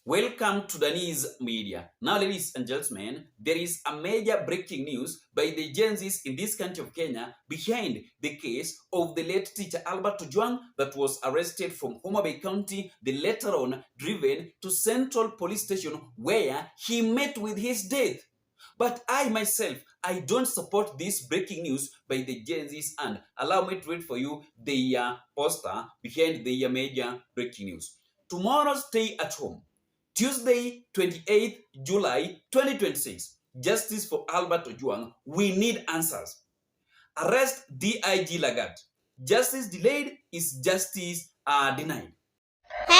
Welcome to Danny's Media. Now, ladies and gentlemen, there is a major breaking news by the agencies in this country of Kenya behind the case of the late teacher Albert Ojwanj that was arrested from Homa Bay County, then later on driven to Central Police Station where he met with his death. But I myself, I don't support this breaking news by the agencies, and allow me to read for you the poster behind the major breaking news. Tomorrow, stay at home. Tuesday, 28th July 2026. Justice for Albert Ojwanj. We need answers. Arrest DIG Lagat. Justice delayed is justice denied.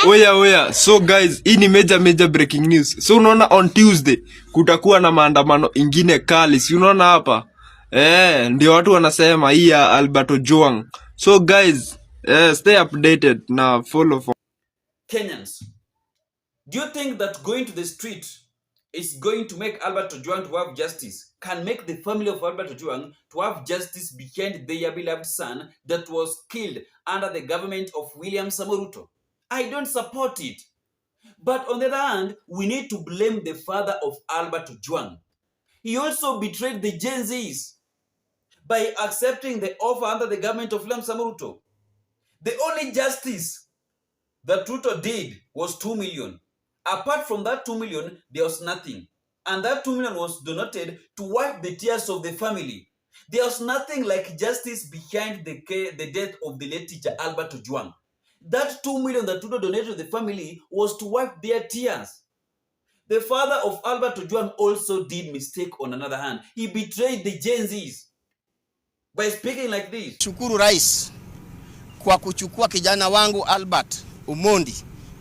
Oya. So guys, hii ni major breaking news. So unaona on Tuesday kutakuwa na maandamano ingine kali. Si unaona hapa? Ndio watu wanasema hii ya Albert Ojwanj. So guys, stay updated na follow for Kenyans. Do you think that going to the street is going to make Albert Ojwanj to have justice, can make the family of Albert Ojwanj to have justice behind their beloved son that was killed under the government of William Ruto? I don't support it. But on the other hand, we need to blame the father of Albert Ojwanj. He also betrayed the Gen Zs by accepting the offer under the government of William Ruto. The only justice that Ruto did was 2 million. Apart from that 2 million, there was nothing. And that 2 million was donated to wipe the tears of the family. There was nothing like justice behind the death of the late teacher Albert Ojwanj. That 2 million that Ruto donated to the family was to wipe their tears. The father of Albert Ojwanj also did mistake on another hand. He betrayed the Gen Zs by speaking like this. Shukuru Rais kwa kuchukua kijana wangu Albert Omondi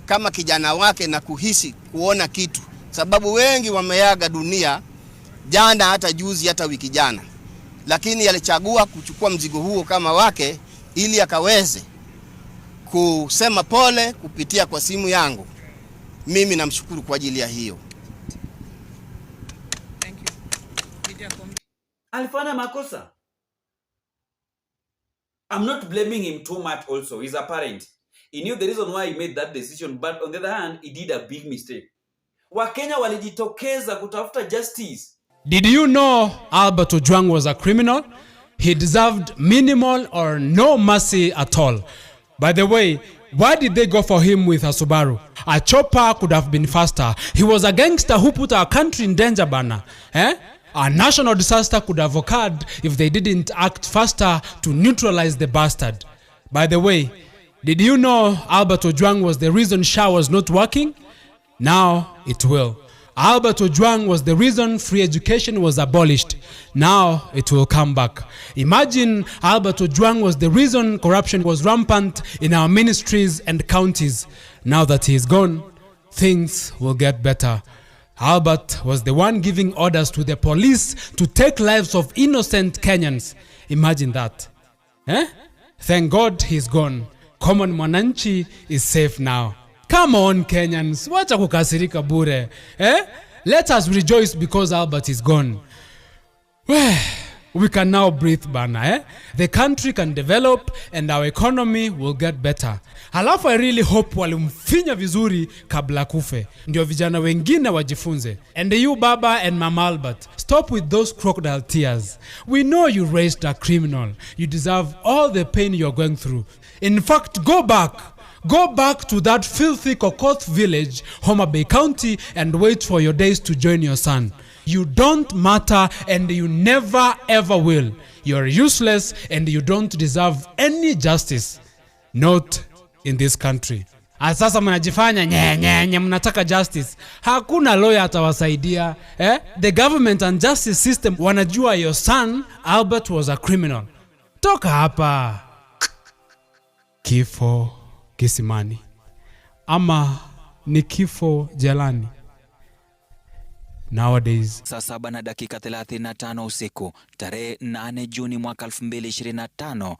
kama kijana wake na kuhisi kuona kitu, sababu wengi wameaga dunia jana, hata juzi, hata wiki jana, lakini alichagua kuchukua mzigo huo kama wake ili akaweze kusema pole kupitia kwa simu yangu. Mimi namshukuru kwa ajili ya hiyo. Thank you. Alifanya makosa. I'm not blaming him too much also. He's a parent. He knew the reason why he made that decision, but on the other hand, he did a big mistake. Wakenya walijitokeza kutafuta justice. Did you know Albert Ojwanj was a criminal? He deserved minimal or no mercy at all. By the way, why did they go for him with a Subaru? A chopper could have been faster. He was a gangster who put our country in danger, bana. A national disaster could have occurred if they didn't act faster to neutralize the bastard. By the way, did you know Albert Ojwanj was the reason SHA was not working? Now it will. Albert Ojwanj was the reason free education was abolished. Now it will come back. Imagine Albert Ojwanj was the reason corruption was rampant in our ministries and counties. Now that he is gone, things will get better. Albert was the one giving orders to the police to take lives of innocent Kenyans. Imagine that. Thank God he's gone. Common mwananchi is safe now. Come on, Kenyans. Wacha kukasirika bure. Let us rejoice because Albert is gone. We can now breathe bana. The country can develop and our economy will get better. Halafu I really hope walimfinya vizuri kabla kufe. Ndio vijana wengine wajifunze. And you baba and mama Albert, stop with those crocodile tears. We know you raised a criminal. You deserve all the pain you're going through. In fact, go back. Go back to that filthy Kokoth village, Homa Bay County, and wait for your days to join your son. You don't matter and you never ever will. You're useless and you don't deserve any justice. Not in this country. Sasa mnajifanya nye mnataka justice. Hakuna lawyer atawasaidia. The government and justice system wanajua your son Albert was a criminal. Toka hapa. Kifo kisimani ama ni kifo jelani. Nowadays. Saa 7 na dakika 35 usiku, tarehe 8 Juni mwaka 2025,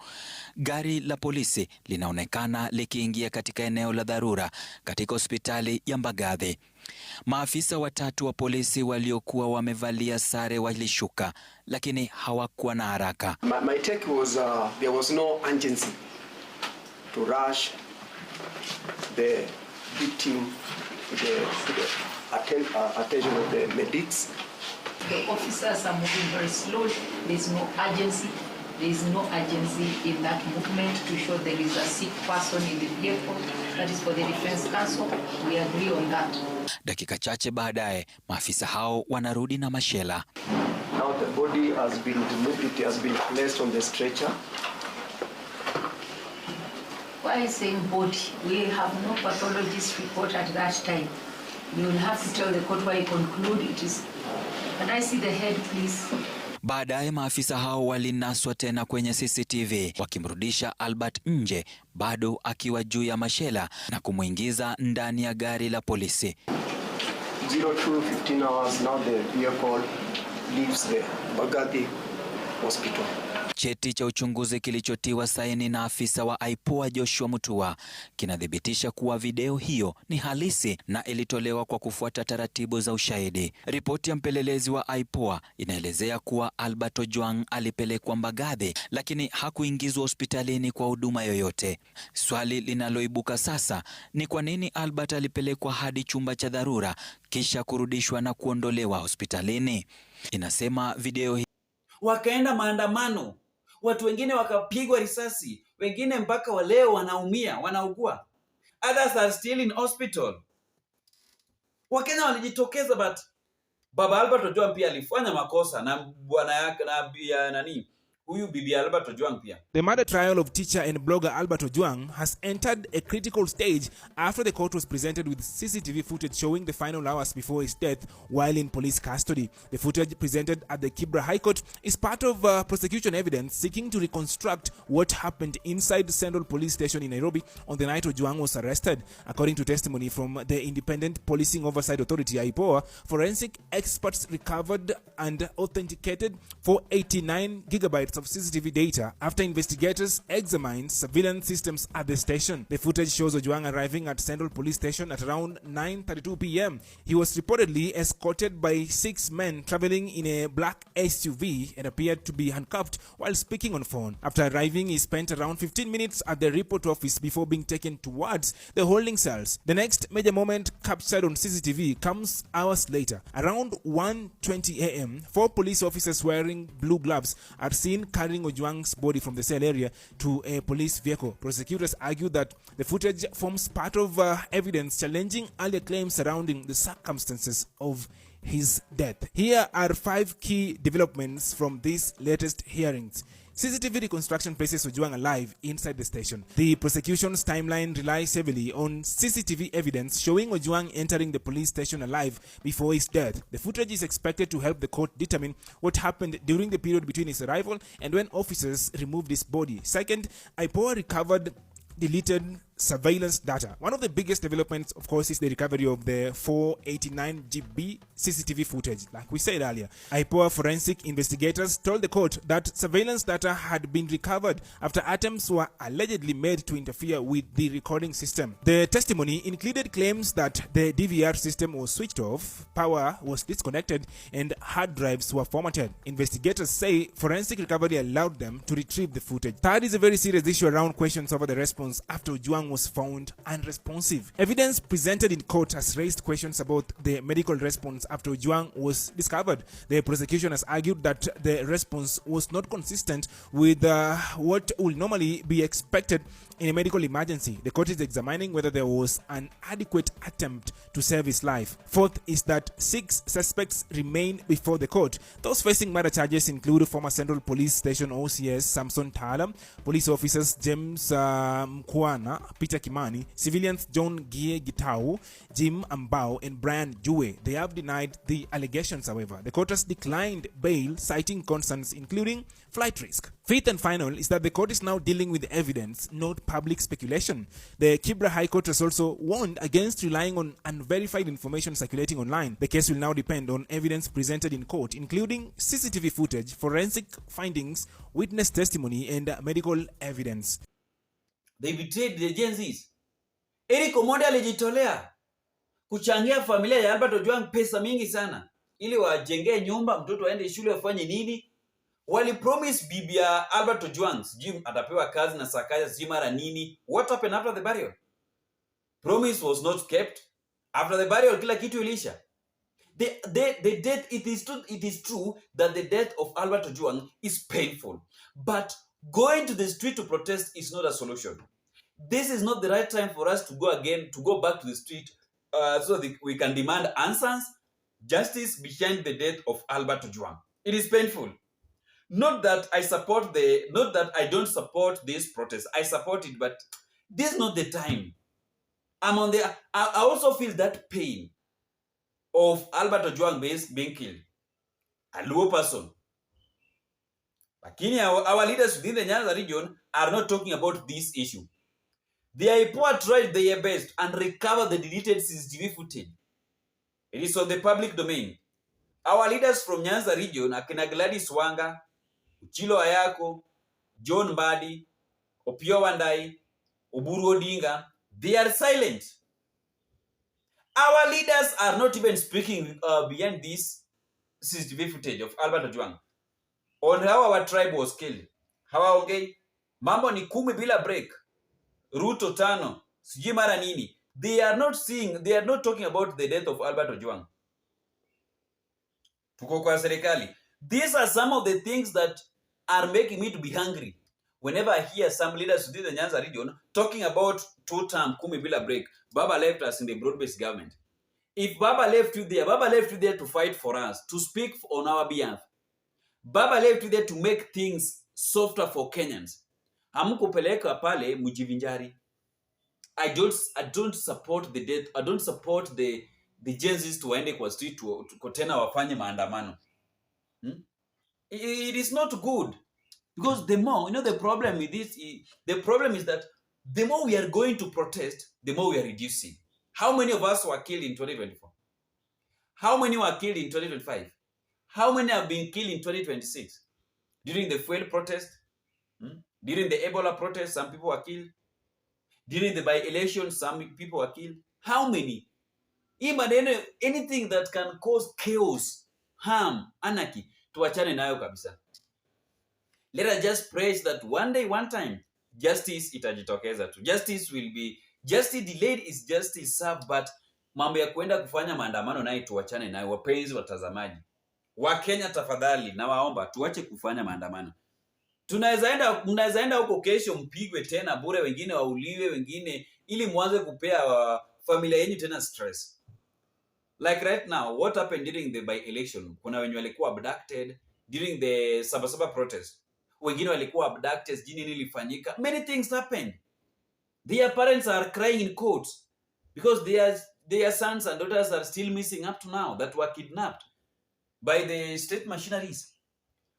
gari la polisi linaonekana likiingia katika eneo la dharura katika hospitali ya Mbagathi. Maafisa watatu wa polisi waliokuwa wamevalia sare walishuka, lakini hawakuwa na haraka. My take was there was no urgency to rush the victim attention of the medics. The officers are moving very slowly. There is no urgency. There is no urgency in that movement to show there is a sick person in the vehicle. That is for the defense counsel. We agree on that. Dakika chache baadaye, maafisa hao wanarudi na mashela. Now the body has been removed. It has been placed on the stretcher. Why saying body? We have no pathologist report at that time. You will have to tell the court why you conclude it is. Can I see the head, please? Baadaye maafisa hao walinaswa tena kwenye CCTV wakimrudisha Albert nje bado akiwa juu ya mashela na kumuingiza ndani ya gari la polisi. 02:15 hours now the vehicle leaves the Lagat hospital. Cheti cha uchunguzi kilichotiwa saini na afisa wa IPOA Joshua Mutua kinathibitisha kuwa video hiyo ni halisi na ilitolewa kwa kufuata taratibu za ushahidi. Ripoti ya mpelelezi wa IPOA inaelezea kuwa Albert Ojwang alipelekwa Mbagathi lakini hakuingizwa hospitalini kwa huduma yoyote. Swali linaloibuka sasa ni kwa nini Albert alipelekwa hadi chumba cha dharura kisha kurudishwa na kuondolewa hospitalini. Inasema video hii wakaenda maandamano, watu wengine wakapigwa risasi, wengine mpaka waleo wanaumia, wanaugua. Others are still in hospital. Wakenya walijitokeza, but Baba Albert Ojwang pia alifanya makosa na bwana yake na nani huyu bibi Albert Ojwang pia. The murder trial of teacher and blogger Albert Ojwang has entered a critical stage after the court was presented with CCTV footage showing the final hours before his death while in police custody. The footage presented at the Kibra High Court is part of prosecution evidence seeking to reconstruct what happened inside the Central Police Station in Nairobi on the night Ojwang was arrested. According to testimony from the Independent Policing Oversight Authority (IPOA), forensic experts recovered and authenticated 489 gigabytes of CCTV data after investigators examined surveillance systems at the station. The footage shows Ojwang arriving at Central Police Station at around 9:32 p.m. He was reportedly escorted by 6 men traveling in a black SUV and appeared to be handcuffed while speaking on phone. After arriving, he spent around 15 minutes at the report office before being taken towards the holding cells. The next major moment captured on CCTV comes hours later. Around 1:20 a.m., 4 police officers wearing blue gloves are seen carrying Ojwang's body from the cell area to a police vehicle. Prosecutors argue that the footage forms part of evidence challenging earlier claims surrounding the circumstances of his death. Here are 5 key developments from these latest hearings. CCTV reconstruction places Ojwang alive inside the station. The prosecution's timeline relies heavily on CCTV evidence showing Ojwang entering the police station alive before his death. The footage is expected to help the court determine what happened during the period between his arrival and when officers removed his body. Second, IPOA recovered deleted surveillance data. One of the biggest developments, of course, is the recovery of the 489 GB CCTV footage. Like we said earlier, IPOA forensic investigators told the court that surveillance data had been recovered after attempts were allegedly made to interfere with the recording system. The testimony included claims that the DVR system was switched off, power was disconnected, and hard drives were formatted. Investigators say forensic recovery allowed them to retrieve the footage. Third is a very serious issue around questions over the response after Ojwang was found unresponsive. Evidence presented in court has raised questions about the medical response after Ojwang was discovered. The prosecution has argued that the response was not consistent with what would normally be expected in a medical emergency. The court is examining whether there was an adequate attempt to save his life. Fourth is that 6 suspects remain before the court. Those facing murder charges include former Central Police Station OCS Samson Tala, police officers James Mkwana, Peter Kimani, civilians John Gie Gitau, Jim Ambao, and Brian Jue. They have denied the allegations, however. The court has declined bail, citing concerns including flight risk. Fifth and final is that the court is now dealing with evidence, not public speculation. The Kibra High Court has also warned against relying on unverified information circulating online. The case will now depend on evidence presented in court, including CCTV footage, forensic findings, witness testimony, and medical evidence. They betrayed the agencies. Eric Omondi alijitolea kuchangia familia ya Albert Ojwang pesa mingi sana ili wajengee nyumba, mtoto aende shule, wafanye nini. Wali promise bibi ya Albert Ojwang Jim atapewa kazi na sakaya zimara nini. What happened after the burial? Promise was not kept. After the burial, kila kitu ilisha. The death, it is true that the death of Albert Ojwang is painful. But going to the street to protest is not a solution. This is not the right time for us to go back to the street so that we can demand answers, justice behind the death of Albert Ojwang. It is painful. Not that I don't support this protest. I support it, but this is not the time. I also feel that pain of Albert Ojwang being killed. A Luo person. Lakini our leaders within the Nyanza region are not talking about this issue. The IPOA tried their best and recover the deleted CCTV footage. It is on the public domain. Our leaders from Nyanza region, akina Gladys Wanga, Uchilo Ayako, John Mbadi, Opiyo Wandayi, Oburu Odinga, they are silent. Our leaders are not even speaking beyond this CCTV footage of Albert Ojwang on how our tribe was killed. Hawaongei, mambo ni 10 bila break. Ruto 5, sijui mara nini. They are not talking about the death of Albert Ojwang. Tuko kwa serikali. These are some of the things that are making me to be hungry. Whenever I hear some leaders within the Nyanza region talking about 2-term 10 bila break, Baba left us in the broad-based government. If Baba left you there to fight for us, to speak on our behalf. Baba left you there to make things softer for Kenyans. Hamkupeleka pale mujivinjari. I don't support the death. I don't support the Gen Zs to waende kwa street to tena wafanye maandamano. It is not good. Because the more, the problem with this, the problem is that the more we are going to protest, the more we are reducing. How many of us were killed in 2024? How many were killed in 2025? How many have been killed in 2026? During the fuel protest? During the Ebola protest, some people were killed. During the by-election, some people were killed. How many? Even anything that can cause chaos, harm, anarchy, tuachane nayo kabisa. Let us just pray that one day, one time, justice itajitokeza tu. Justice delayed is justice served, but mambo ya kwenda kufanya maandamano nayo tuachane nayo. Wapenzi watazamaji, Wakenya tafadhali, na waomba tuache kufanya maandamano. Mnaweza enda huko kesho mpigwe tena bure, wengine wauliwe, wengine ili mwanze kupea familia yenu tena stress. Like right now, what happened during the by-election? Kuna wenye walikuwa abducted during the Sabasaba protest. Wengine walikuwa abducted, jini nilifanyika. Many things happened. Their parents are crying in court because their sons and daughters are still missing up to now that were kidnapped by the state machineries.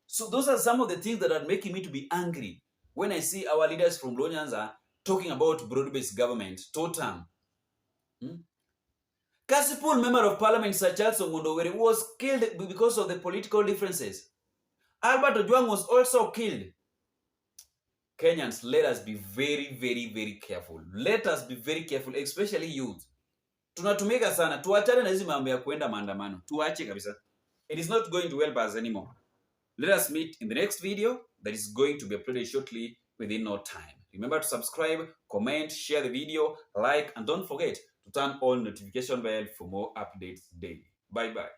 So those are some of the things that are making me to be angry when I see our leaders from Luo Nyanza talking about broad-based government, total. Kasipul member of parliament Sir Charles Ongundowere was killed because of the political differences. Albert Ojwang was also killed. Kenyans, let us be very, very, very careful. Let us be very careful, especially youth. Tunatumika sana. Tuachane na hizi mambo ya kuenda maandamano. Tuache kabisa. It is not going to help us anymore. Let us meet in the next video that is going to be uploaded shortly within no time. Remember to subscribe, comment, share the video, like, and don't forget to turn on notification bell for more updates daily. Bye-bye.